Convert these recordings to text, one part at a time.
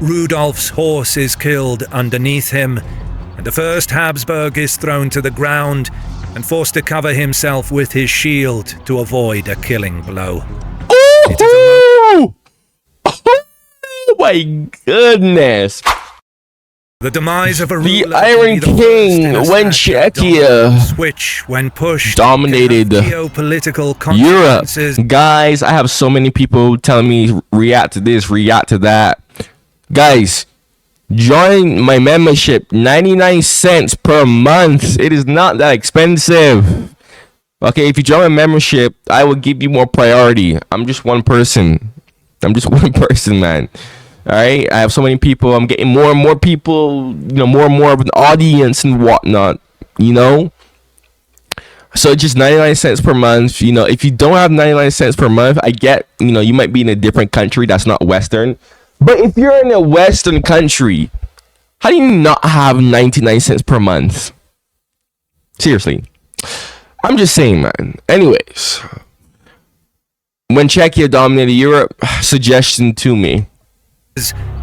Rudolph's horse is killed underneath him, and the first Habsburg is thrown to the ground and forced to cover himself with his shield to avoid a killing blow. Oh my goodness! The demise of a the ruler Iron King, when Czechia which, when pushed, dominated geopolitical Europe. consequences. Guys, I have so many people telling me react to this, react to that. Guys, join my membership, 99 cents per month. It is not that expensive. Okay, if you join my membership, I will give you more priority. I'm just one person. I'm just one person, man. All right, I have so many people. I'm getting more and more people, more and more of an audience and whatnot, So just 99 cents per month. If you don't have 99 cents per month, I get, you might be in a different country that's not Western. But if you're in a Western country, how do you not have 99 cents per month? Seriously. I'm just saying, man. Anyways, when Czechia dominated Europe, suggestion to me.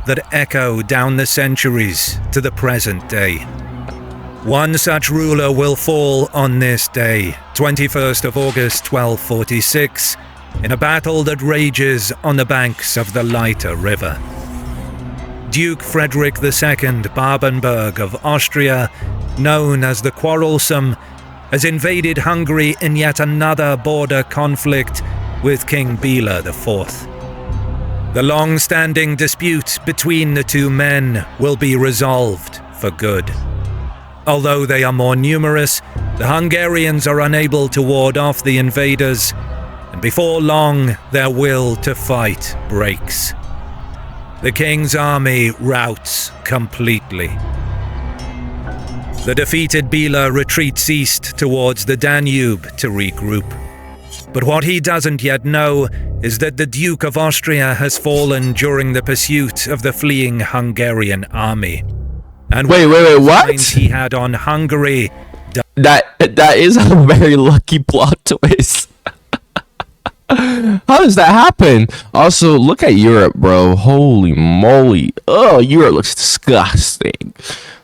That echo down the centuries to the present day. One such ruler will fall on this day, 21st of August 1246, in a battle that rages on the banks of the Leiter River. Duke Frederick II Babenberg of Austria, known as the Quarrelsome, has invaded Hungary in yet another border conflict with King Bela IV. The long-standing dispute between the two men will be resolved for good. Although they are more numerous, the Hungarians are unable to ward off the invaders, and before long their will to fight breaks. The king's army routs completely. The defeated Bela retreats east towards the Danube to regroup. But what he doesn't yet know is that the Duke of Austria has fallen during the pursuit of the fleeing Hungarian army. And wait, what? He had on Hungary. That is a very lucky plot twist. How does that happen? Also, look at Europe, bro. Holy moly. Oh, Europe looks disgusting.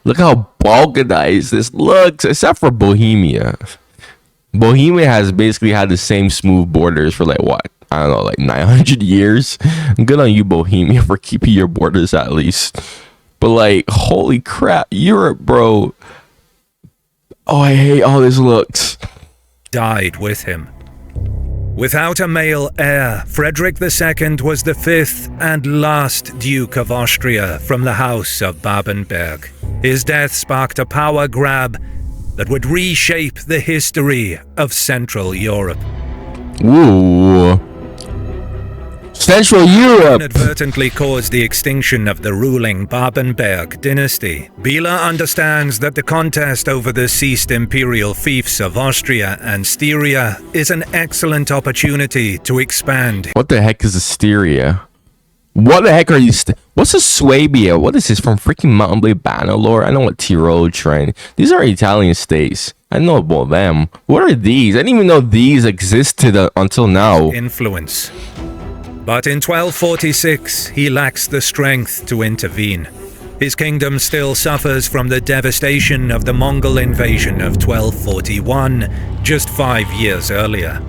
Look how balkanized this looks, except for Bohemia. Bohemia has basically had the same smooth borders for 900 years. Good on you, Bohemia, for keeping your borders at least. But holy crap, Europe, bro. Oh, I hate how this looks. Died with him. Without a male heir, Frederick II was the fifth and last Duke of Austria from the House of Babenberg. His death sparked a power grab that would reshape the history of Central Europe. Ooh. Central Europe Inadvertently caused the extinction of the ruling Babenberg dynasty. Bela understands that the contest over the seized imperial fiefs of Austria and Styria is an excellent opportunity to expand. What the heck is a Styria? What the heck are you? What's a Swabia? What is this from freaking Mountain Blade Bannerlore? I know what Tyrol train. These are Italian states. I know about them. What are these? I didn't even know these existed until now. Influence. But in 1246, he lacks the strength to intervene. His kingdom still suffers from the devastation of the Mongol invasion of 1241, just 5 years earlier.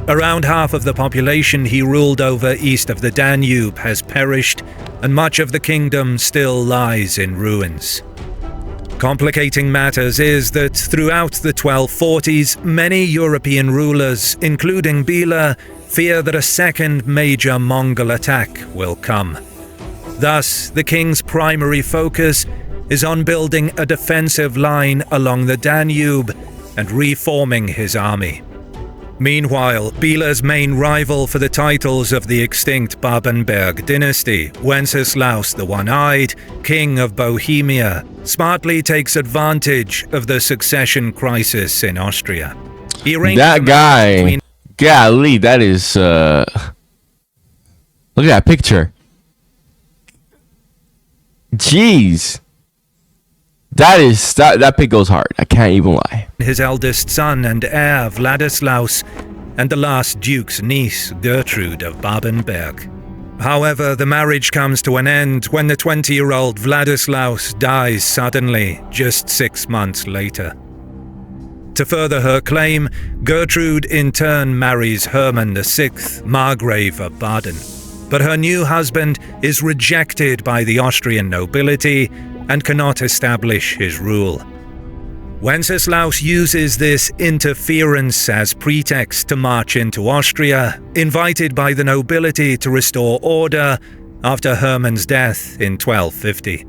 Around half of the population he ruled over east of the Danube has perished, and much of the kingdom still lies in ruins. Complicating matters is that throughout the 1240s, many European rulers, including Bela, fear that a second major Mongol attack will come. Thus, the king's primary focus is on building a defensive line along the Danube and reforming his army. Meanwhile, Bela's main rival for the titles of the extinct Babenberg dynasty, Wenceslaus the One-Eyed, King of Bohemia, smartly takes advantage of the succession crisis in Austria. That guy, golly, that is, look at that picture. Jeez. That pic goes hard. I can't even lie. His eldest son and heir, Vladislaus, and the last duke's niece, Gertrude of Babenberg. However, the marriage comes to an end when the 20-year-old Vladislaus dies suddenly just 6 months later. To further her claim, Gertrude in turn marries Hermann VI, Margrave of Baden. But her new husband is rejected by the Austrian nobility and cannot establish his rule. Wenceslaus uses this interference as pretext to march into Austria, invited by the nobility to restore order after Hermann's death in 1250.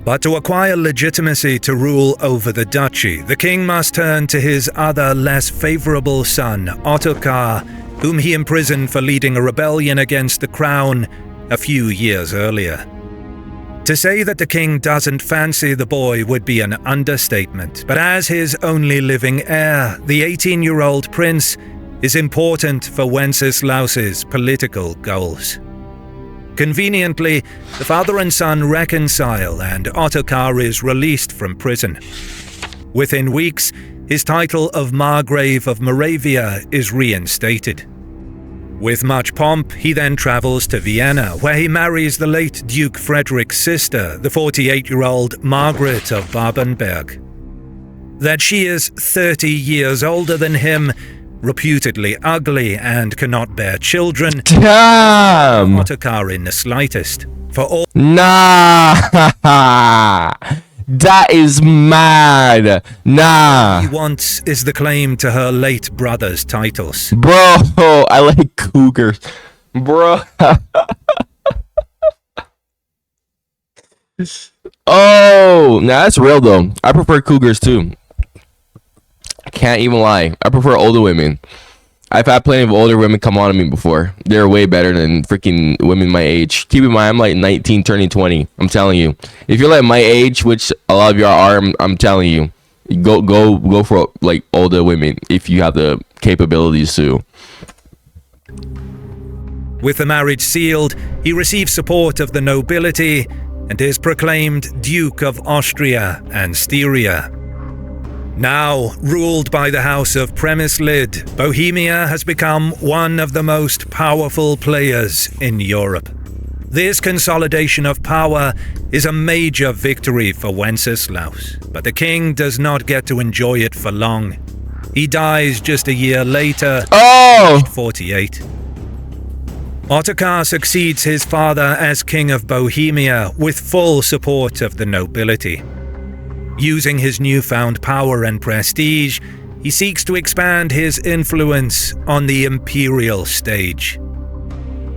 But to acquire legitimacy to rule over the duchy, the king must turn to his other less favorable son, Ottokar, whom he imprisoned for leading a rebellion against the crown a few years earlier. To say that the king doesn't fancy the boy would be an understatement, but as his only living heir, the 18-year-old prince is important for Wenceslaus's political goals. Conveniently, the father and son reconcile and Ottokar is released from prison. Within weeks, his title of Margrave of Moravia is reinstated. With much pomp, he then travels to Vienna, where he marries the late Duke Frederick's sister, the 48-year-old Margaret of Babenberg. That she is 30 years older than him, reputedly ugly and cannot bear children, Damn! Ottokar in the slightest. For all Nah! That is mad! Nah! he wants is the claim to her late brother's titles. Bro, I like cougars. Bro. Oh, nah, that's real though. I prefer cougars too. I can't even lie. I prefer older women. I've had plenty of older women come on to me before. They're way better than freaking women my age. Keep in mind, I'm like 19 turning 20. I'm telling you. If you're like my age, which a lot of you are, I'm telling you, go for like older women if you have the capabilities to. With the marriage sealed, he receives support of the nobility and is proclaimed Duke of Austria and Styria. Now, ruled by the House of Przemyslid, Bohemia has become one of the most powerful players in Europe. This consolidation of power is a major victory for Wenceslaus, but the king does not get to enjoy it for long. He dies just a year later, aged 48. Ottokar succeeds his father as King of Bohemia with full support of the nobility. Using his newfound power and prestige, he seeks to expand his influence on the imperial stage.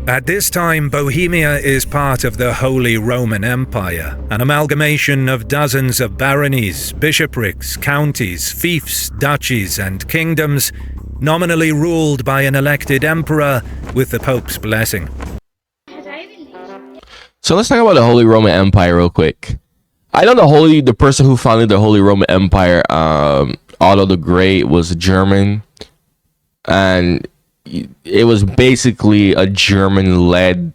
At this time, Bohemia is part of the Holy Roman Empire, an amalgamation of dozens of baronies, bishoprics, counties, fiefs, duchies, and kingdoms, nominally ruled by an elected emperor with the Pope's blessing. So let's talk about the Holy Roman Empire real quick. I know the person who founded the Holy Roman Empire, Otto the Great, was German, and it was basically a German-led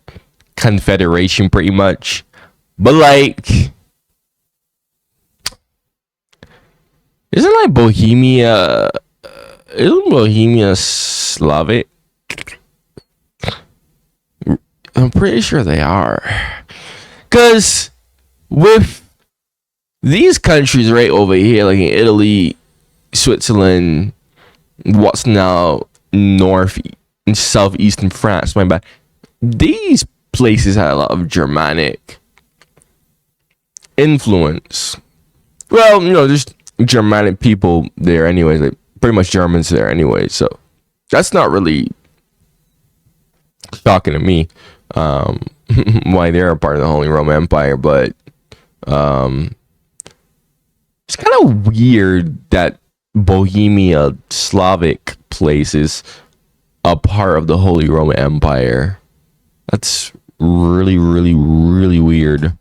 confederation, pretty much. But like, isn't Bohemia Slavic? I'm pretty sure they are, because with these countries right over here, like in Italy, Switzerland, what's now north and southeastern France, my bad. These places had a lot of Germanic influence. Well, just Germanic people there anyways, like pretty much Germans there anyway, so that's not really shocking to me, why they're a part of the Holy Roman Empire, but it's kind of weird that Bohemia, Slavic places, a part of the Holy Roman Empire. That's really, really, really weird.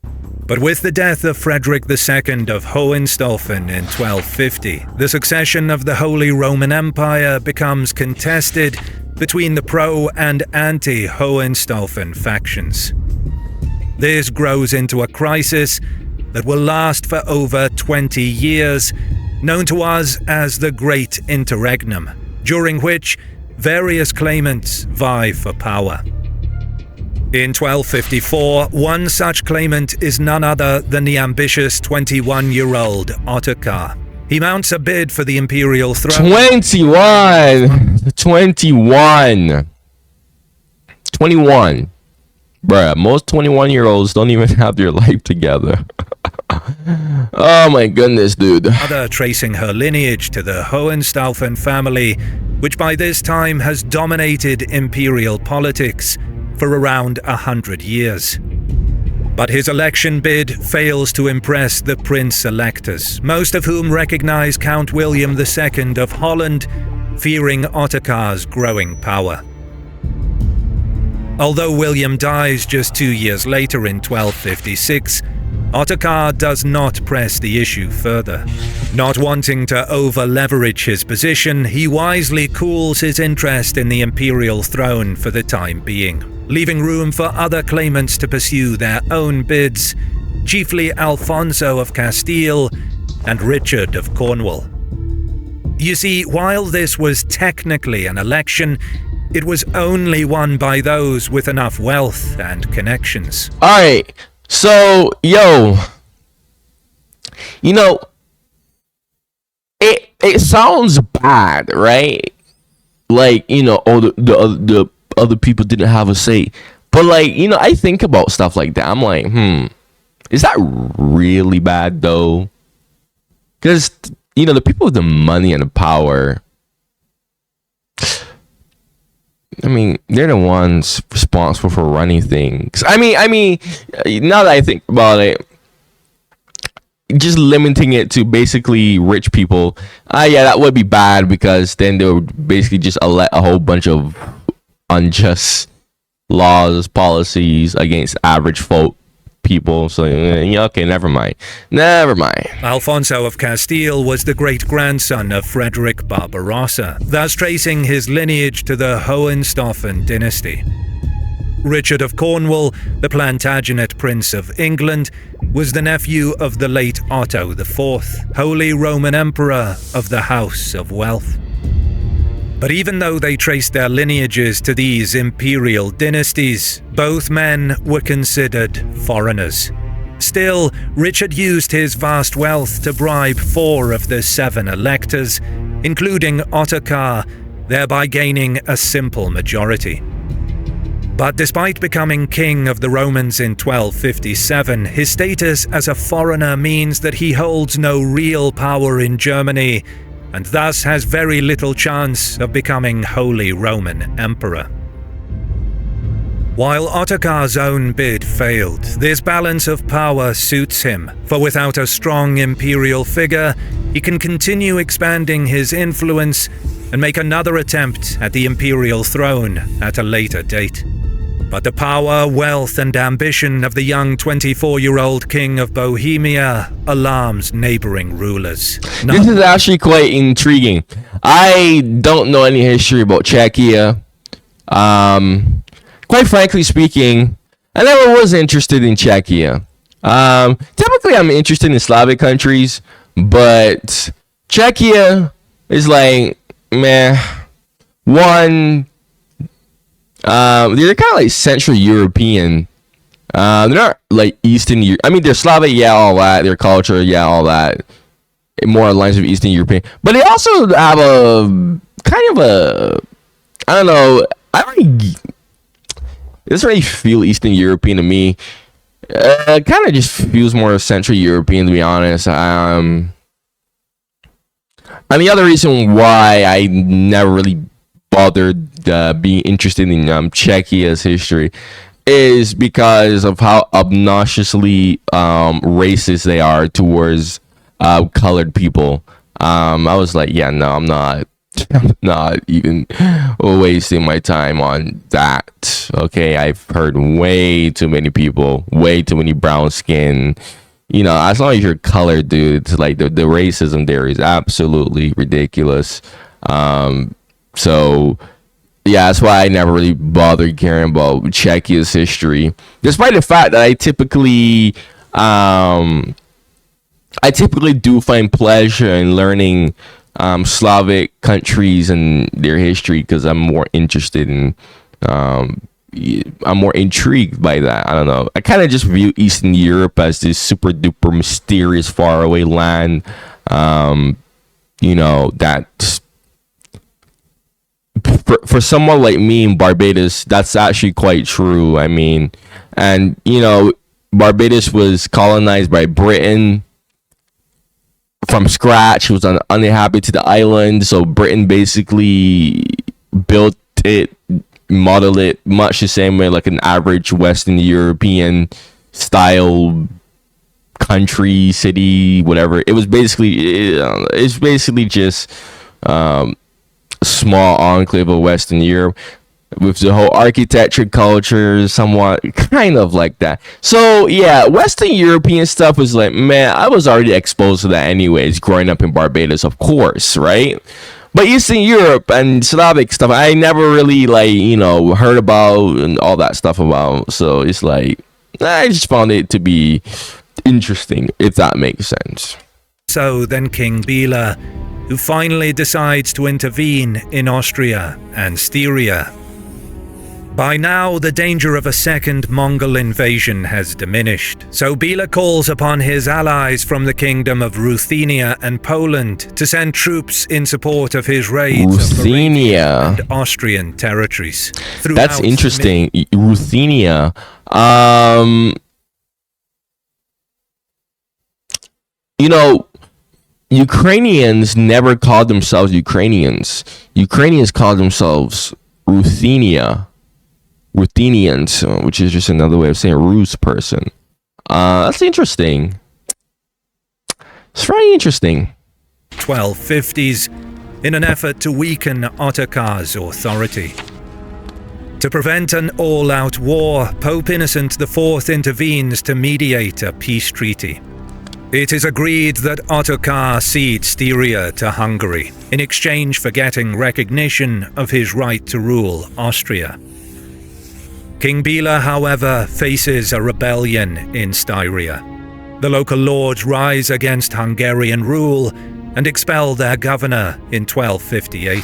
But with the death of Frederick II of Hohenstaufen in 1250, the succession of the Holy Roman Empire becomes contested between the pro- and anti-Hohenstaufen factions. This grows into a crisis that will last for over 20 years, known to us as the Great Interregnum, during which various claimants vie for power. In 1254, one such claimant is none other than the ambitious 21-year-old Ottokar. He mounts a bid for the imperial throne. 21. Bruh, most 21-year-olds don't even have their life together. Oh my goodness, dude. Mother tracing her lineage to the Hohenstaufen family, which by this time has dominated imperial politics for around 100 years. But his election bid fails to impress the prince-electors, most of whom recognize Count William II of Holland, fearing Ottokar's growing power. Although William dies just 2 years later in 1256, Ottokar does not press the issue further. Not wanting to over-leverage his position, he wisely cools his interest in the imperial throne for the time being, leaving room for other claimants to pursue their own bids, chiefly Alfonso of Castile and Richard of Cornwall. You see, while this was technically an election, it was only won by those with enough wealth and connections. Alright, so, yo, you know, it sounds bad, right? Like, you know, oh, the other people didn't have a say. But, like, you know, I think about stuff like that. I'm like, is that really bad, though? Because, you know, the people with the money and the power, I mean, they're the ones responsible for running things. I mean, now that I think about it, just limiting it to basically rich people, yeah, that would be bad, because then they would basically just elect a whole bunch of unjust laws, policies against average folk people. So yeah, okay, never mind. Alfonso of Castile was the great-grandson of Frederick Barbarossa, thus tracing his lineage to the Hohenstaufen dynasty. Richard of Cornwall, the Plantagenet Prince of England, was the nephew of the late Otto IV, Holy Roman Emperor of the House of Wealth. But even though they traced their lineages to these imperial dynasties, both men were considered foreigners. Still, Richard used his vast wealth to bribe 4 of the 7 electors, including Ottokar, thereby gaining a simple majority. But despite becoming king of the Romans in 1257, his status as a foreigner means that he holds no real power in Germany, and thus has very little chance of becoming Holy Roman Emperor. While Ottokar's own bid failed, this balance of power suits him, for without a strong imperial figure, he can continue expanding his influence and make another attempt at the imperial throne at a later date. But the power, wealth, and ambition of the young 24-year-old king of Bohemia alarms neighboring rulers. This is actually quite intriguing. I don't know any history about Czechia. Quite frankly speaking, I never was interested in Czechia. Typically, I'm interested in Slavic countries, but Czechia is like, meh. One, they're kind of like Central European. They're not like Eastern Europe. I mean, they're Slavic, yeah, all that. Their culture, yeah, all that. More lines of Eastern European, but they also have a kind of a, I don't know. It doesn't really feel Eastern European to me. Kind of just feels more Central European, to be honest. And the other reason why I never really bothered being interested in Czechia's history is because of how obnoxiously racist they are towards colored people. I was like, yeah, no, I'm not even wasting my time on that. Okay, I've heard way too many people, way too many brown skin. You know, as long as you're colored, dude, it's like the racism there is absolutely ridiculous. So yeah, that's why I never really bothered caring about Czechia's history, despite the fact that I typically do find pleasure in learning Slavic countries and their history, because I'm more interested in I'm more intrigued by that. I don't know. I kind of just view Eastern Europe as this super duper mysterious faraway land. That for someone like me in Barbados, that's actually quite true. I mean, and Barbados was colonized by Britain from scratch. It was uninhabited to the island, so Britain basically built it, modeled it much the same way like an average Western European style country, city, whatever. It was basically it's basically just a small enclave of Western Europe with the whole architecture, culture, somewhat kind of like that. So yeah, Western European stuff was like, man, I was already exposed to that anyways, growing up in Barbados, of course, right? But Eastern Europe and Slavic stuff, I never really heard about and all that stuff about. So it's like, I just found it to be interesting, if that makes sense. So then King Bela, who finally decides to intervene in Austria and Styria. By now, the danger of a second Mongol invasion has diminished, so Bela calls upon his allies from the Kingdom of Ruthenia and Poland to send troops in support of his raids Ruthenia and Austrian territories. That's interesting. Ruthenia. Ukrainians never called themselves Ukrainians. Ukrainians called themselves Ruthenians, which is just another way of saying Rus person. That's interesting. It's very interesting. 1250s, in an effort to weaken Ottokar's authority. To prevent an all-out war, Pope Innocent IV intervenes to mediate a peace treaty. It is agreed that Ottokar cede Styria to Hungary in exchange for getting recognition of his right to rule Austria. King Bela, however, faces a rebellion in Styria. The local lords rise against Hungarian rule and expel their governor in 1258.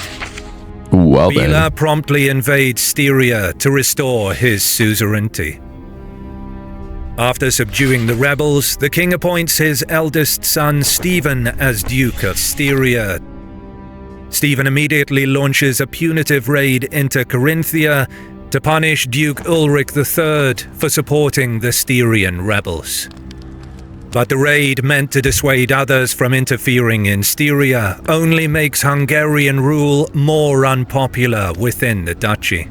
Well, Bela promptly invades Styria to restore his suzerainty. After subduing the rebels, the king appoints his eldest son Stephen as Duke of Styria. Stephen immediately launches a punitive raid into Carinthia to punish Duke Ulrich III for supporting the Styrian rebels. But the raid, meant to dissuade others from interfering in Styria, only makes Hungarian rule more unpopular within the duchy.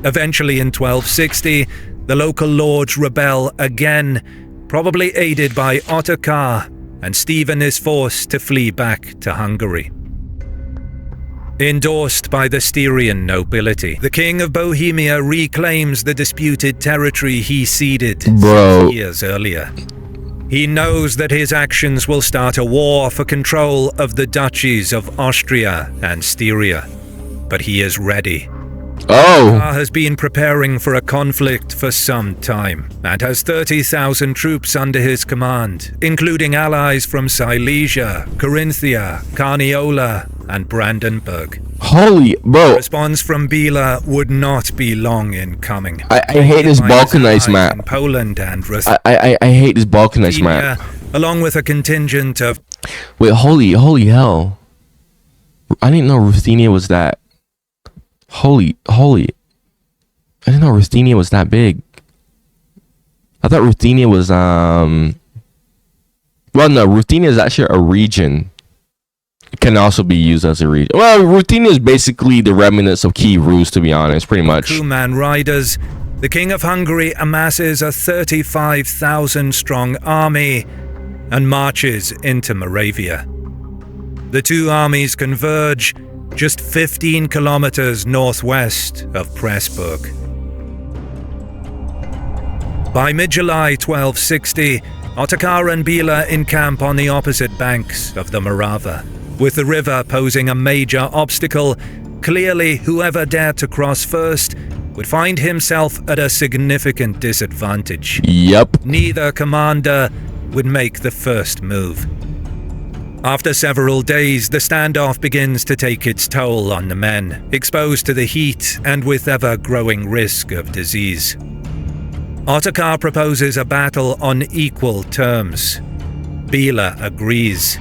Eventually in 1260, the local lords rebel again, probably aided by Ottokar, and Stephen is forced to flee back to Hungary. Endorsed by the Styrian nobility, the King of Bohemia reclaims the disputed territory he ceded 6 years earlier. He knows that his actions will start a war for control of the duchies of Austria and Styria, but he is ready. Ottokar has been preparing for a conflict for some time and has 30,000 troops under his command, including allies from Silesia, Carinthia, Carniola, and Brandenburg. Holy bro! The response from Bela would not be long in coming. I hate this balkanized map. In Poland and I hate this balkanized map. Along with a contingent of... Wait, holy hell! I didn't know Ruthenia was that. Holy! I didn't know Ruthenia was that big. I thought Ruthenia was Well, no, Ruthenia is actually a region. It can also be used as a region. Well, Ruthenia is basically the remnants of Kiev Rus, to be honest, pretty much. Kuman riders, the King of Hungary amasses a 35,000-strong army and marches into Moravia. The two armies converge just 15 kilometers northwest of Pressburg. By mid-July 1260, Ottokar and Bela encamp on the opposite banks of the Morava. With the river posing a major obstacle, clearly whoever dared to cross first would find himself at a significant disadvantage. Yep. Neither commander would make the first move. After several days, the standoff begins to take its toll on the men, exposed to the heat and with ever-growing risk of disease. Ottokar proposes a battle on equal terms. Bela agrees.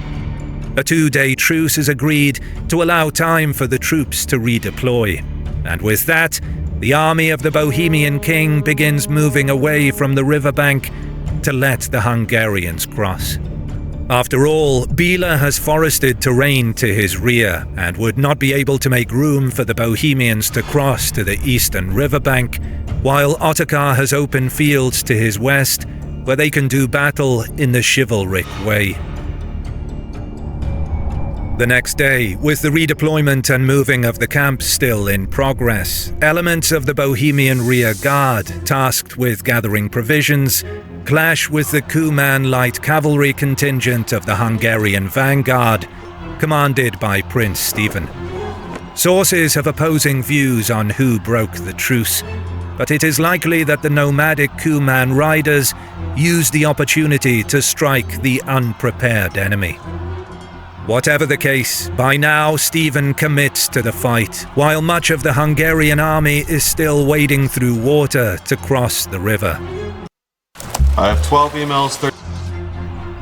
A 2-day truce is agreed to allow time for the troops to redeploy, and with that, the army of the Bohemian king begins moving away from the riverbank to let the Hungarians cross. After all, Bela has forested terrain to his rear and would not be able to make room for the Bohemians to cross to the eastern riverbank, while Ottokar has open fields to his west where they can do battle in the chivalric way. The next day, with the redeployment and moving of the camp still in progress, elements of the Bohemian rear guard, tasked with gathering provisions, clash with the Kuman light cavalry contingent of the Hungarian vanguard, commanded by Prince Stephen. Sources have opposing views on who broke the truce, but it is likely that the nomadic Kuman riders used the opportunity to strike the unprepared enemy. Whatever the case, by now Stephen commits to the fight, while much of the Hungarian army is still wading through water to cross the river. I have 12 emails.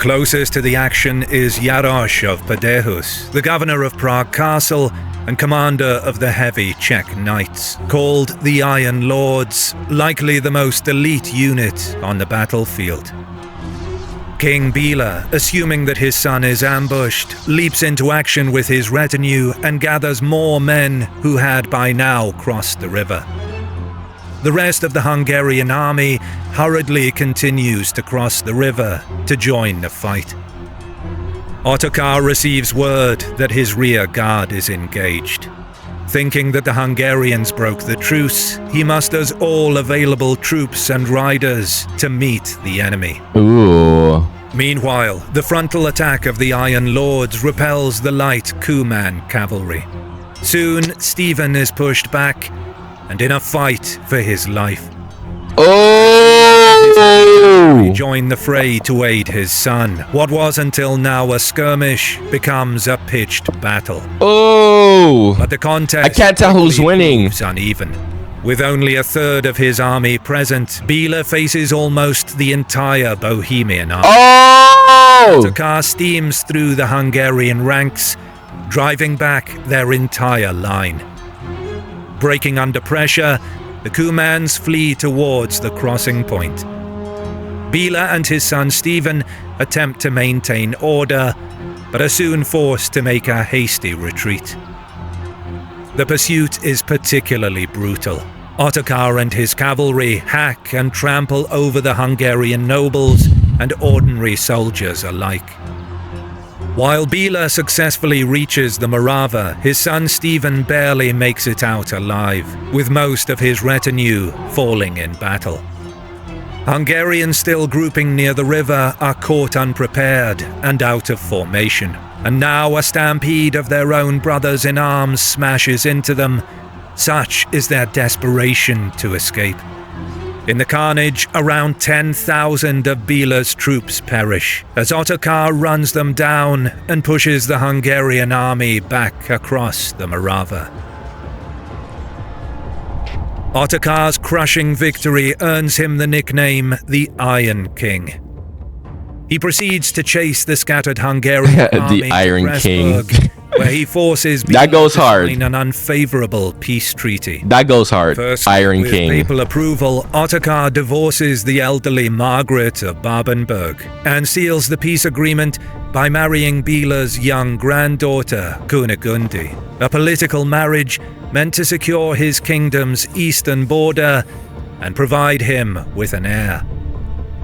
Closest to the action is Jarosz of Padehus, the governor of Prague Castle and commander of the heavy Czech knights, called the Iron Lords, likely the most elite unit on the battlefield. King Bela, assuming that his son is ambushed, leaps into action with his retinue and gathers more men who had by now crossed the river. The rest of the Hungarian army hurriedly continues to cross the river to join the fight. Ottokar receives word that his rear guard is engaged. Thinking that the Hungarians broke the truce, he musters all available troops and riders to meet the enemy. Ooh. Meanwhile, the frontal attack of the Iron Lords repels the light Kuman cavalry. Soon, Stephen is pushed back, and in a fight for his life, he joined the fray to aid his son. What was until now a skirmish becomes a pitched battle. Oh! But the contest I can't tell who's winning. proves uneven. With only a third of his army present, Bela faces almost the entire Bohemian army. Oh! Ottokar steams through the Hungarian ranks, driving back their entire line. Breaking under pressure, the Kumans flee towards the crossing point. Bela and his son Stephen attempt to maintain order, but are soon forced to make a hasty retreat. The pursuit is particularly brutal. Ottokar and his cavalry hack and trample over the Hungarian nobles and ordinary soldiers alike. While Bela successfully reaches the Morava, his son Stephen barely makes it out alive, with most of his retinue falling in battle. Hungarians still grouping near the river are caught unprepared and out of formation, and now a stampede of their own brothers in arms smashes into them. Such is their desperation to escape. In the carnage, around 10,000 of Bela's troops perish, as Ottokar runs them down and pushes the Hungarian army back across the Morava. Ottokar's crushing victory earns him the nickname the Iron King. He proceeds to chase the scattered Hungarian army the Iron to King. Pressburg, where he forces That goes to hard. sign an unfavorable peace treaty. That goes hard. First, Iron with King. papal approval, Ottokar divorces the elderly Margaret of Babenberg and seals the peace agreement by marrying Bela's young granddaughter, Kunigunde, a political marriage meant to secure his kingdom's eastern border and provide him with an heir.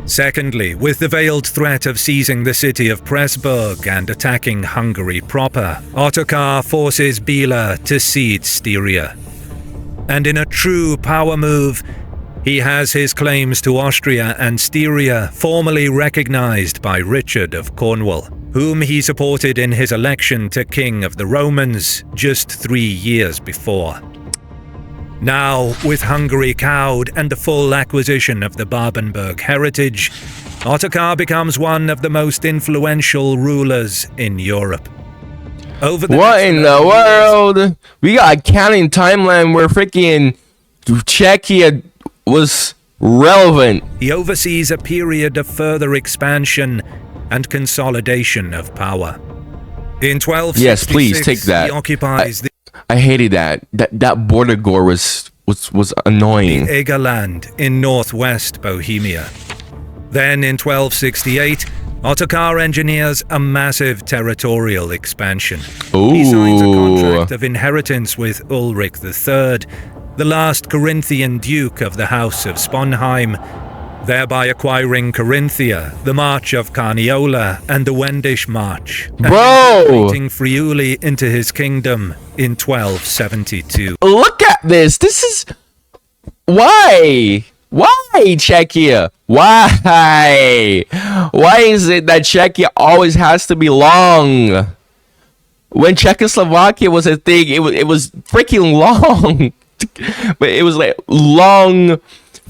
Secondly, with the veiled threat of seizing the city of Pressburg and attacking Hungary proper, Ottokar forces Bela to cede Styria. And in a true power move, he has his claims to Austria and Styria formally recognized by Richard of Cornwall, whom he supported in his election to King of the Romans just 3 years before. Now, with Hungary cowed and the full acquisition of the Babenberg heritage, Ottokar becomes one of the most influential rulers in Europe. Over the What next in the 11 years, world? We got a counting timeline where freaking Czechia was relevant. he oversees a period of further expansion and consolidation of power. In 1266, Yes, please take that. he occupies I hated that. That border gore was annoying. the Egerland in northwest Bohemia. Then in 1268, Ottokar engineers a massive territorial expansion. He signs a contract of inheritance with Ulrich III, the last Carinthian duke of the House of Sponheim, thereby acquiring Carinthia, the March of Carniola, and the Wendish March, and Bro! integrating Friuli into his kingdom in 1272. Look at this. This is... Why? Why, Czechia? Why? Why is it that Czechia always has to be long? When Czechoslovakia was a thing, it was freaking long. But it was like long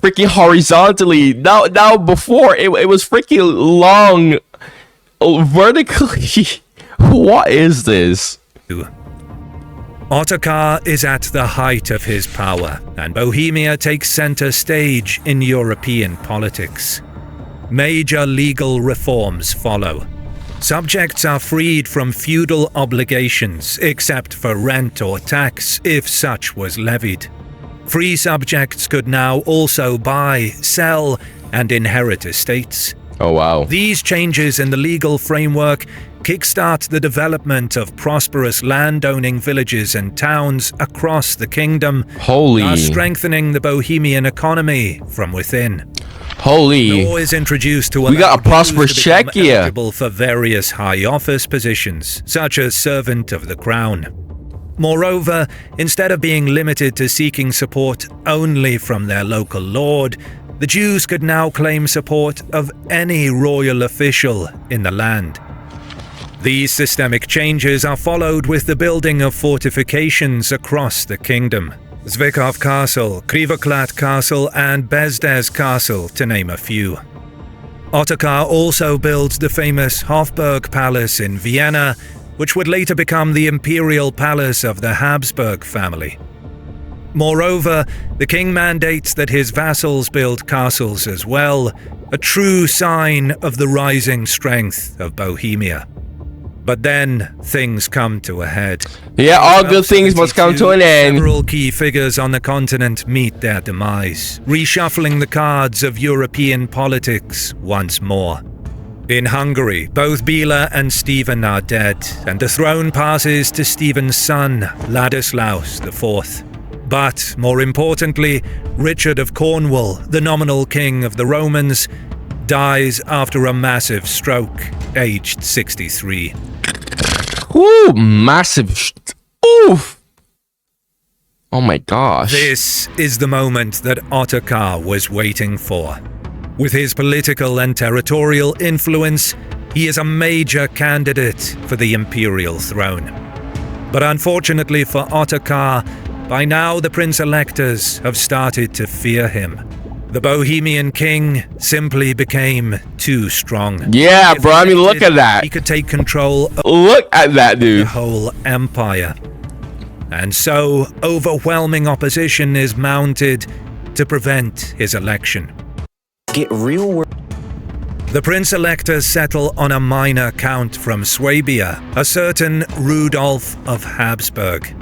freaking horizontally. Now before it was freaking long vertically. What is this? Ottokar is at the height of his power, and Bohemia takes center stage in European politics. Major legal reforms follow. Subjects are freed from feudal obligations except for rent or tax if such was levied. Free subjects could now also buy, sell, and inherit estates. Oh wow. These changes in the legal framework kickstart the development of prosperous land-owning villages and towns across the kingdom, Holy. strengthening the Bohemian economy from within. Holy. Law is introduced to We got a allow Jews prosperous to become Czechia. eligible for various high office positions, such as servant of the crown. Moreover, instead of being limited to seeking support only from their local lord, the Jews could now claim support of any royal official in the land. These systemic changes are followed with the building of fortifications across the kingdom. Zvikov Castle, Krivoklat Castle, and Bezdes Castle, to name a few. Ottokar also builds the famous Hofburg Palace in Vienna, which would later become the Imperial Palace of the Habsburg family. Moreover, the king mandates that his vassals build castles as well, a true sign of the rising strength of Bohemia. But then, things come to a head. Yeah, all good things must come to an end. Several key figures on the continent meet their demise, reshuffling the cards of European politics once more. In Hungary, both Bela and Stephen are dead, and the throne passes to Stephen's son, Ladislaus IV. But, more importantly, Richard of Cornwall, the nominal king of the Romans, dies after a massive stroke, aged 63. Ooh, massive. Oof. Oh my gosh. This is the moment that Ottokar was waiting for. With his political and territorial influence, he is a major candidate for the imperial throne. But unfortunately for Ottokar, by now the prince-electors have started to fear him. The Bohemian king simply became too strong. Yeah, If bro, I mean, look elected, at that. He could take control of Look at that, the dude. whole empire. And so, overwhelming opposition is mounted to prevent his election. Get real. The prince-electors settle on a minor count from Swabia, a certain Rudolph of Habsburg.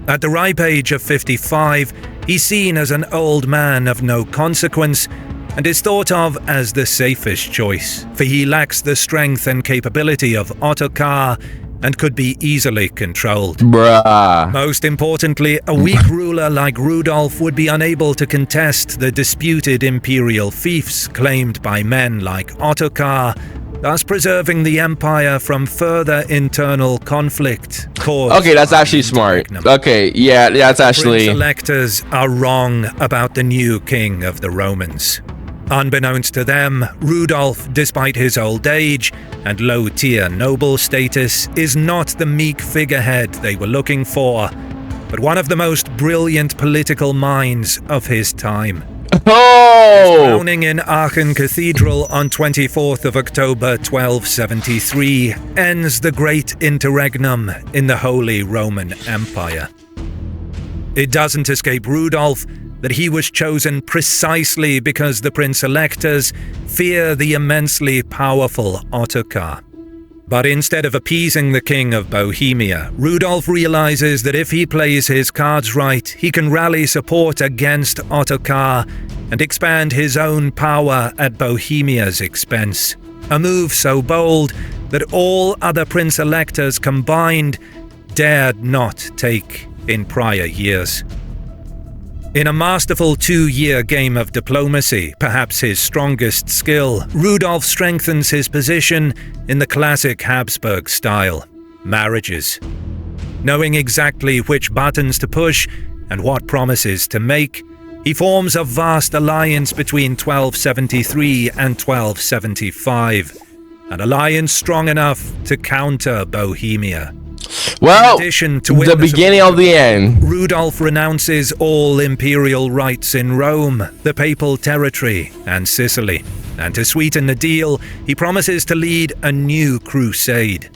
At the ripe age of 55, he's seen as an old man of no consequence and is thought of as the safest choice, for he lacks the strength and capability of Ottokar and could be easily controlled. Bruh. Most importantly, a weak ruler like Rudolph would be unable to contest the disputed imperial fiefs claimed by men like Ottokar, thus preserving the empire from further internal conflict caused Okay, that's by actually the smart. Interregnum. Okay, yeah, that's actually. Prince-electors are wrong about the new king of the Romans. Unbeknownst to them, Rudolph, despite his old age and low-tier noble status, is not the meek figurehead they were looking for, but one of the most brilliant political minds of his time. Oh! Crowning in Aachen Cathedral on 24th of October 1273 ends the Great Interregnum in the Holy Roman Empire. It doesn't escape Rudolph that he was chosen precisely because the prince-electors fear the immensely powerful Ottokar. But instead of appeasing the King of Bohemia, Rudolph realizes that if he plays his cards right, he can rally support against Ottokar and expand his own power at Bohemia's expense. A move so bold that all other prince-electors combined dared not take in prior years. In a masterful 2-year game of diplomacy, perhaps his strongest skill, Rudolph strengthens his position in the classic Habsburg style: marriages. Knowing exactly which buttons to push and what promises to make, he forms a vast alliance between 1273 and 1275, an alliance strong enough to counter Bohemia. Well, the beginning of the end. Rudolph renounces all imperial rights in Rome, the papal territory, and Sicily. And to sweeten the deal, he promises to lead a new crusade.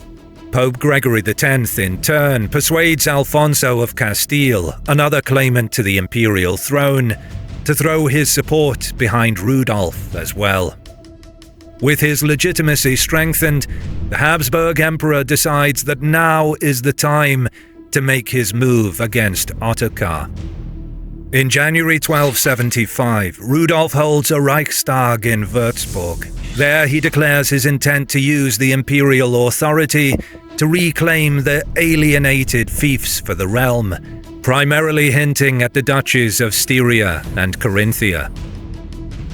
Pope Gregory X, in turn, persuades Alfonso of Castile, another claimant to the imperial throne, to throw his support behind Rudolph as well. With his legitimacy strengthened, the Habsburg Emperor decides that now is the time to make his move against Ottokar. In January 1275, Rudolph holds a Reichstag in Würzburg. There he declares his intent to use the imperial authority to reclaim the alienated fiefs for the realm, primarily hinting at the duchies of Styria and Carinthia.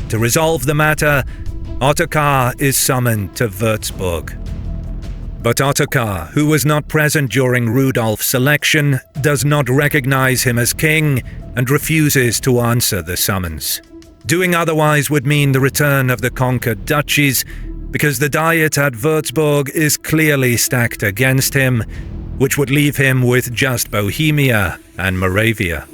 To resolve the matter, Ottokar is summoned to Würzburg. But Ottokar, who was not present during Rudolph's election, does not recognize him as king and refuses to answer the summons. Doing otherwise would mean the return of the conquered duchies, because the Diet at Würzburg is clearly stacked against him, which would leave him with just Bohemia and Moravia.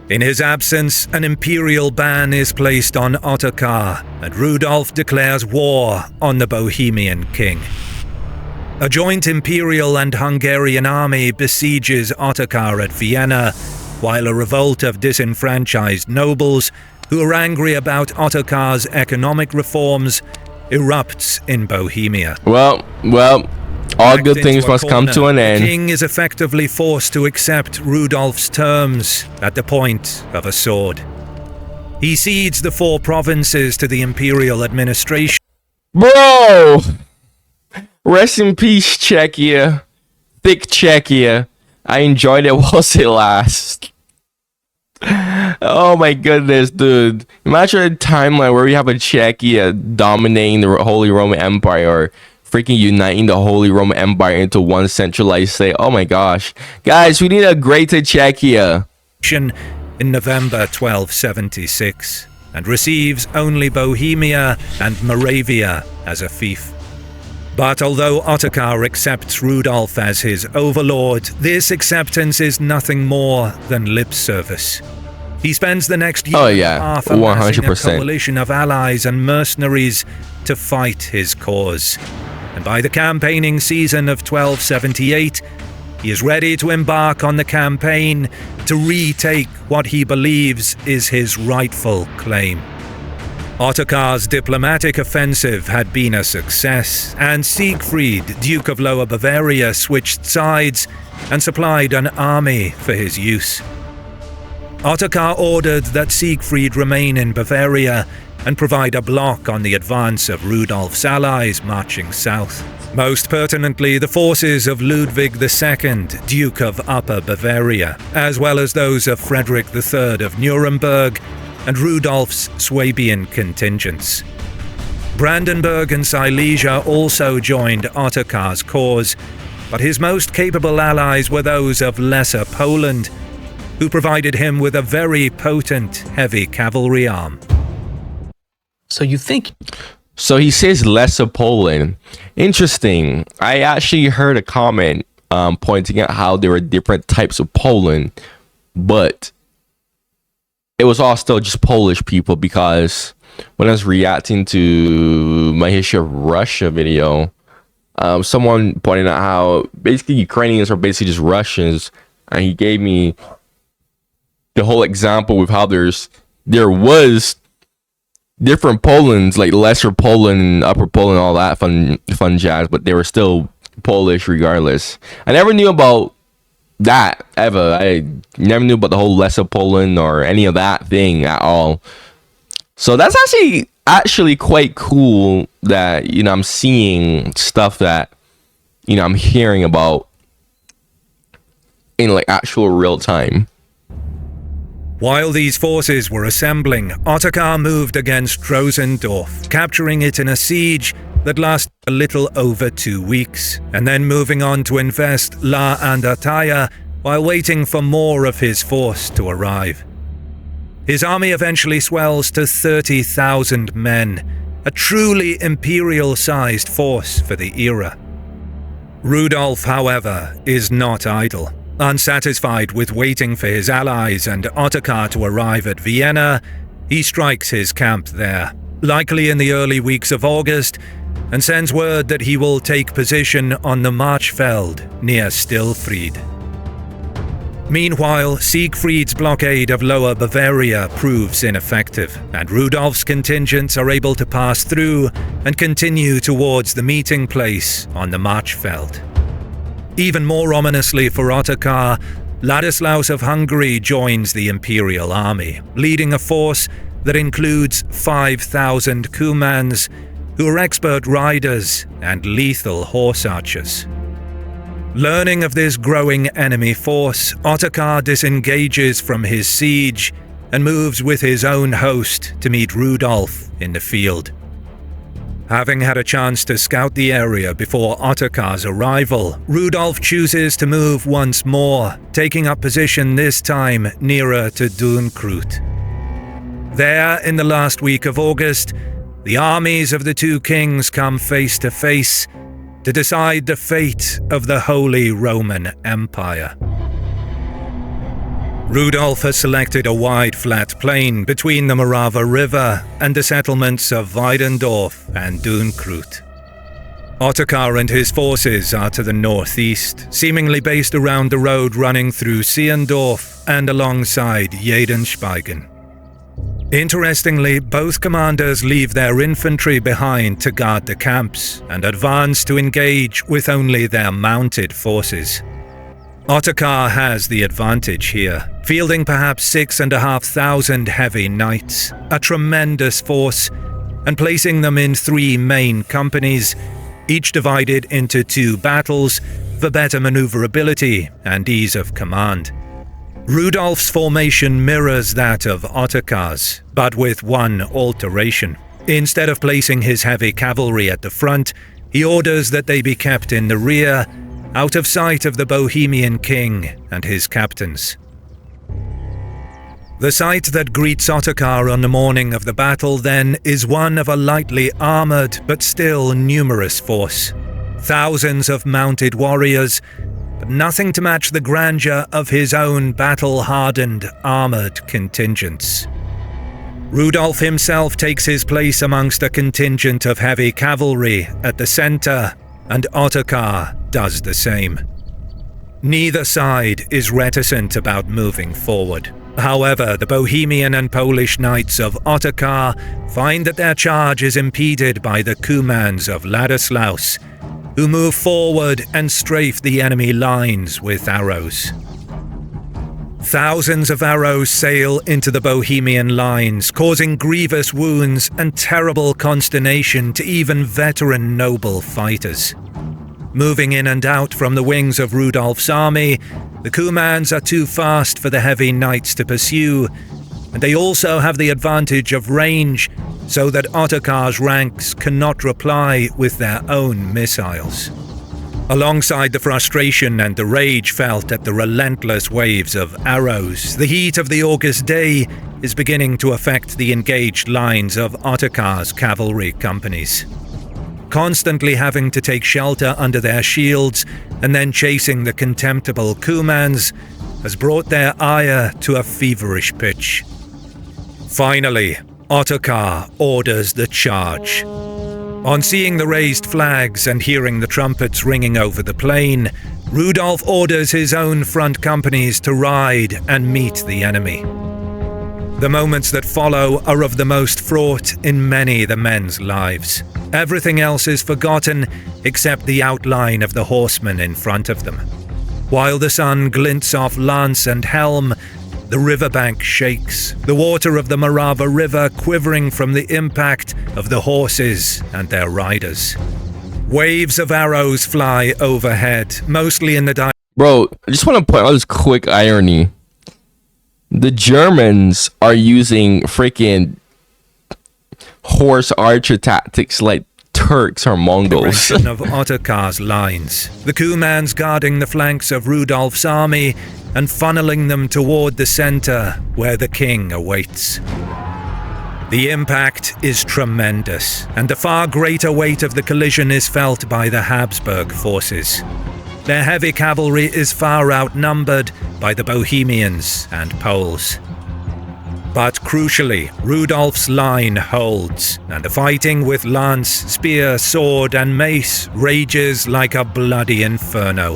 In his absence, an imperial ban is placed on Ottokar, and Rudolph declares war on the Bohemian king. A joint imperial and Hungarian army besieges Ottokar at Vienna, while a revolt of disenfranchised nobles, who are angry about Ottokar's economic reforms, erupts in Bohemia. Well, all good things must come to an end. The king is effectively forced to accept Rudolph's terms at the point of a sword. He cedes the 4 provinces to the imperial administration. Bro! Rest in peace, Czechia. Thick Czechia. I enjoyed it whilst it last. Oh my goodness, dude. Imagine a timeline where we have a Czechia dominating the Holy Roman Empire, or freaking uniting the Holy Roman Empire into one centralized state. Oh my gosh. Guys, we need a greater Czechia. In November 1276, and receives only Bohemia and Moravia as a fief. But although Ottokar accepts Rudolph as his overlord, this acceptance is nothing more than lip service. He spends the next year and a half amassing a coalition of allies and mercenaries to fight his cause. And by the campaigning season of 1278, he is ready to embark on the campaign to retake what he believes is his rightful claim. Ottokar's diplomatic offensive had been a success, and Siegfried, Duke of Lower Bavaria, switched sides and supplied an army for his use. Ottokar ordered that Siegfried remain in Bavaria and provide a block on the advance of Rudolph's allies marching south. Most pertinently, the forces of Ludwig II, Duke of Upper Bavaria, as well as those of Frederick III of Nuremberg and Rudolph's Swabian contingents. Brandenburg and Silesia also joined Ottokar's cause, but his most capable allies were those of Lesser Poland, who provided him with a very potent heavy cavalry arm. So you think... So he says Lesser Poland. Interesting. I actually heard a comment pointing out how there were different types of Poland, but it was all still just Polish people, because when I was reacting to my history of Russia video, someone pointed out how basically Ukrainians are basically just Russians, and he gave me the whole example with how there was different Polands, like Lesser Poland, Upper Poland, all that fun jazz, but they were still Polish regardless. I never knew about that ever. I never knew about the whole Lesser Poland or any of that thing at all. So that's actually quite cool that, you know, I'm seeing stuff that, you know, I'm hearing about in like actual real time. While these forces were assembling, Ottokar moved against Rosendorf, capturing it in a siege that lasted a little over 2 weeks, and then moving on to invest La Andataya while waiting for more of his force to arrive. His army eventually swells to 30,000 men, a truly imperial-sized force for the era. Rudolph, however, is not idle. Unsatisfied with waiting for his allies and Ottokar to arrive at Vienna, he strikes his camp there, likely in the early weeks of August, and sends word that he will take position on the Marchfeld near Stilfried. Meanwhile, Siegfried's blockade of Lower Bavaria proves ineffective, and Rudolph's contingents are able to pass through and continue towards the meeting place on the Marchfeld. Even more ominously for Ottokar, Ladislaus of Hungary joins the Imperial army, leading a force that includes 5,000 Cumans, who are expert riders and lethal horse archers. Learning of this growing enemy force, Ottokar disengages from his siege and moves with his own host to meet Rudolph in the field. Having had a chance to scout the area before Ottokar's arrival, Rudolph chooses to move once more, taking up position this time nearer to Dunkreut. There, in the last week of August, the armies of the two kings come face to face to decide the fate of the Holy Roman Empire. Rudolph has selected a wide flat plain between the Morava River and the settlements of Weidendorf and Dunkreut. Ottokar and his forces are to the northeast, seemingly based around the road running through Seendorf and alongside Jedenspeigen. Interestingly, both commanders leave their infantry behind to guard the camps and advance to engage with only their mounted forces. Ottokar has the advantage here, fielding perhaps 6,500 heavy knights, a tremendous force, and placing them in 3 main companies, each divided into 2 battles for better maneuverability and ease of command. Rudolph's formation mirrors that of Ottokar's, but with one alteration. Instead of placing his heavy cavalry at the front, he orders that they be kept in the rear, out of sight of the Bohemian king and his captains. The sight that greets Ottokar on the morning of the battle, then, is one of a lightly armoured but still numerous force. Thousands of mounted warriors, but nothing to match the grandeur of his own battle-hardened, armoured contingents. Rudolph himself takes his place amongst a contingent of heavy cavalry at the centre, and Ottokar does the same. Neither side is reticent about moving forward. However, the Bohemian and Polish knights of Ottokar find that their charge is impeded by the Cumans of Ladislaus, who move forward and strafe the enemy lines with arrows. Thousands of arrows sail into the Bohemian lines, causing grievous wounds and terrible consternation to even veteran noble fighters. Moving in and out from the wings of Rudolph's army, the Cumans are too fast for the heavy knights to pursue, and they also have the advantage of range, so that Ottokar's ranks cannot reply with their own missiles. Alongside the frustration and the rage felt at the relentless waves of arrows, the heat of the August day is beginning to affect the engaged lines of Ottokar's cavalry companies. Constantly having to take shelter under their shields and then chasing the contemptible Cumans has brought their ire to a feverish pitch. Finally, Ottokar orders the charge. On seeing the raised flags and hearing the trumpets ringing over the plain, Rudolph orders his own front companies to ride and meet the enemy. The moments that follow are of the most fraught in many the men's lives. Everything else is forgotten except the outline of the horsemen in front of them. While the sun glints off lance and helm, the riverbank shakes, the water of the Morava River quivering from the impact of the horses and their riders. Waves of arrows fly overhead, mostly in the Bro, I just want to point out this quick irony. The Germans are using freaking horse archer tactics like Turks or Mongols. direction of Ottokar's lines. The Cumans guarding the flanks of Rudolph's army and funneling them toward the center where the king awaits. The impact is tremendous, and the far greater weight of the collision is felt by the Habsburg forces. Their heavy cavalry is far outnumbered by the Bohemians and Poles. But crucially, Rudolph's line holds, and the fighting with lance, spear, sword, and mace rages like a bloody inferno.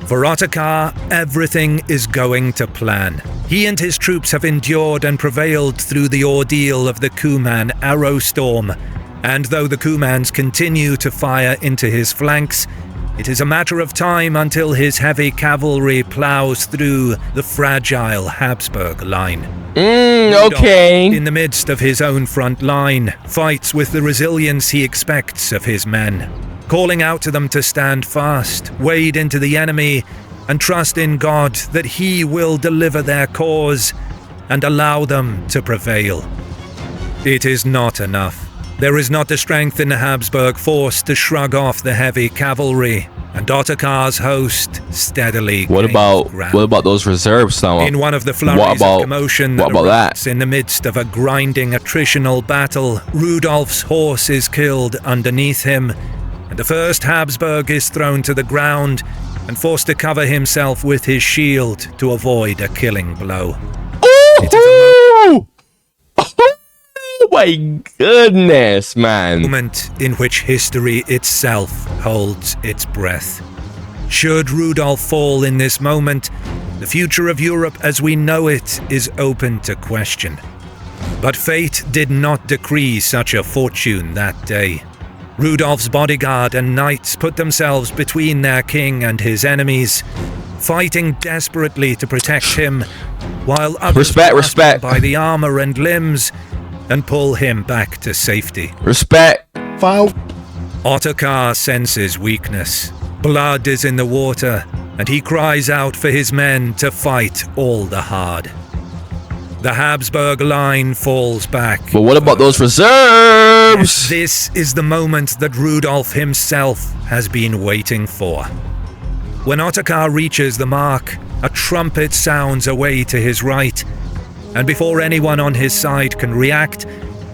For Ottokar, everything is going to plan. He and his troops have endured and prevailed through the ordeal of the Cuman arrow storm, and though the Cumans continue to fire into his flanks, it is a matter of time until his heavy cavalry plows through the fragile Habsburg line. Okay. In the midst of his own front line, fights with the resilience he expects of his men, calling out to them to stand fast, wade into the enemy, and trust in God that He will deliver their cause and allow them to prevail. It is not enough. There is not the strength in the Habsburg force to shrug off the heavy cavalry, and Ottokar's host steadily What about those reserves now? In one of the flurries of commotion what about that? in the midst of a grinding attritional battle, Rudolph's horse is killed underneath him, and the first Habsburg is thrown to the ground and forced to cover himself with his shield to avoid a killing blow. It is a Oh my goodness, man. moment in which history itself holds its breath. Should Rudolph fall in this moment, the future of Europe as we know it is open to question. But fate did not decree such a fortune that day. Rudolph's bodyguard and knights put themselves between their king and his enemies, fighting desperately to protect him, while others respect by the armor and limbs and pull him back to safety. Respect. File. Ottokar senses weakness. Blood is in the water, and he cries out for his men to fight all the hard. The Habsburg line falls back. But what about those reserves? This is the moment that Rudolph himself has been waiting for. When Ottokar reaches the mark, a trumpet sounds away to his right, and before anyone on his side can react,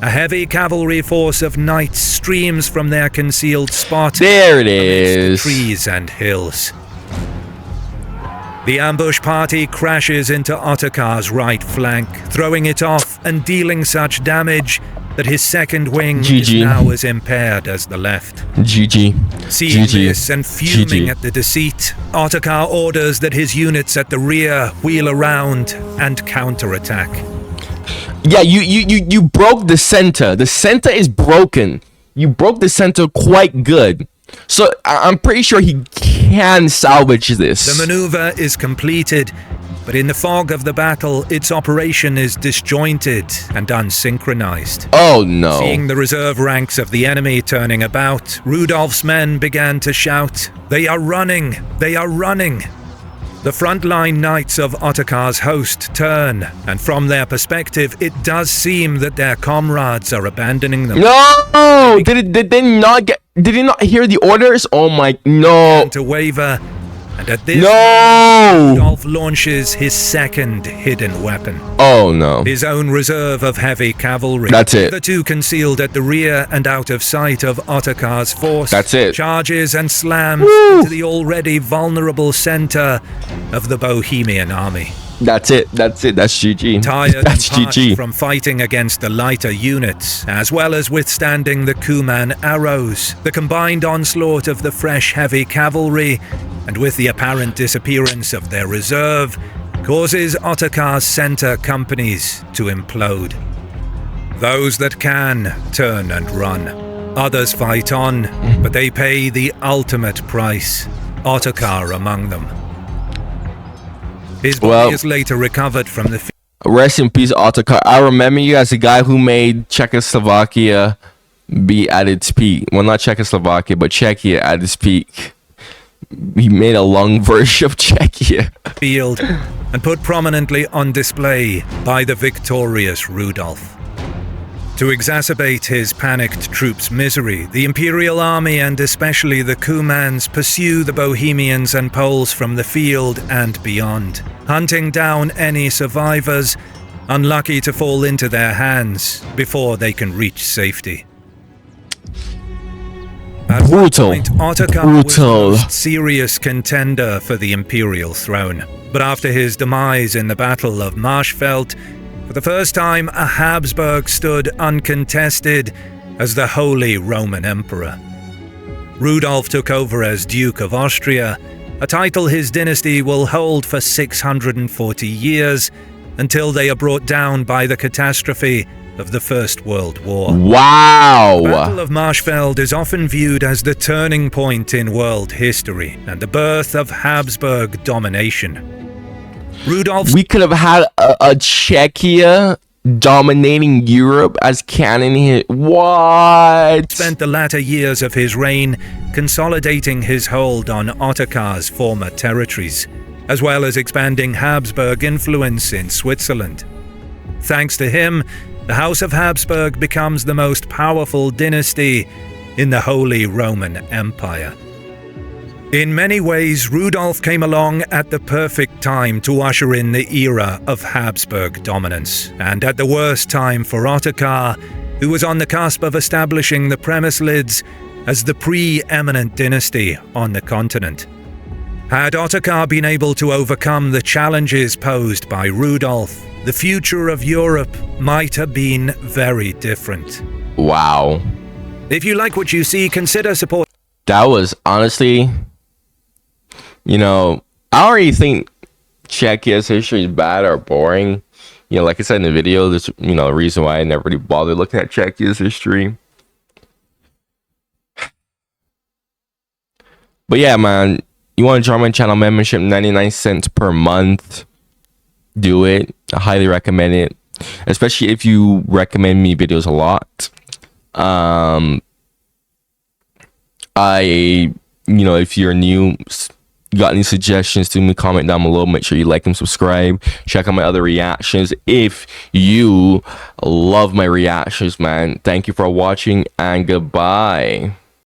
a heavy cavalry force of knights streams from their concealed spot. There it amidst the is. trees and hills. The ambush party crashes into Ottokar's right flank, throwing it off and dealing such damage that his second wing is now as impaired as the left. GG. Seeing GG. this and fuming GG. at the deceit, Ottokar orders that his units at the rear wheel around and counterattack. Yeah, you broke the center. The center is broken. You broke the center quite good. So I'm pretty sure he can salvage this. The maneuver is completed, but in the fog of the battle, its operation is disjointed and unsynchronized. Oh no. Seeing the reserve ranks of the enemy turning about, Rudolph's men began to shout, "They are running! They are running!" The frontline knights of Ottokar's host turn, and from their perspective, it does seem that their comrades are abandoning them. No! Did he not hear the orders? Oh my, no. To waver, and at this No! Rudolph launches his second hidden weapon. Oh no. His own reserve of heavy cavalry. That's it. The two concealed at the rear and out of sight of Ottokar's force. That's it. Charges and slams Woo! into the already vulnerable center of the Bohemian army. That's it. That's GG. Tired That's and parched GG. from fighting against the lighter units, as well as withstanding the Kuman arrows, the combined onslaught of the fresh heavy cavalry, and with the apparent disappearance of their reserve, causes Ottokar's center companies to implode. Those that can turn and run. Others fight on, but they pay the ultimate price, Ottokar among them. His body is later recovered from the Rest in peace, Ottokar. I remember you as the guy who made Czechoslovakia be at its peak. Well, not Czechoslovakia, but Czechia at its peak. He made a long version of Czechia. field and put prominently on display by the victorious Rudolph. To exacerbate his panicked troops' misery, the Imperial army and especially the Cumans pursue the Bohemians and Poles from the field and beyond, hunting down any survivors unlucky to fall into their hands before they can reach safety. At one point, Ottokar was the most serious contender for the Imperial throne, but after his demise in the Battle of Marchfeld, for the first time, a Habsburg stood uncontested as the Holy Roman Emperor. Rudolph took over as Duke of Austria, a title his dynasty will hold for 640 years until they are brought down by the catastrophe of the First World War. Wow! The Battle of Marchfeld is often viewed as the turning point in world history and the birth of Habsburg domination. We could have had a Czechia dominating Europe as canon here. What? Spent the latter years of his reign consolidating his hold on Ottokar's former territories, as well as expanding Habsburg influence in Switzerland. Thanks to him, the House of Habsburg becomes the most powerful dynasty in the Holy Roman Empire. In many ways, Rudolph came along at the perfect time to usher in the era of Habsburg dominance, and at the worst time for Ottokar, who was on the cusp of establishing the Premislids as the preeminent dynasty on the continent. Had Ottokar been able to overcome the challenges posed by Rudolph, the future of Europe might have been very different. Wow. If you like what you see, consider support. That was honestly, you know, I already think Czechia's history is bad or boring. You know, like I said in the video, there's, you know, a reason why I never really bothered looking at Czechia's history. But yeah, man, you want to join my channel membership, 99 cents per month. Do it. I highly recommend it, especially if you recommend me videos a lot. You know, if you're new, got any suggestions to me, comment down below. Make sure you like and subscribe. Check out my other reactions if you love my reactions, man. Thank you for watching and goodbye.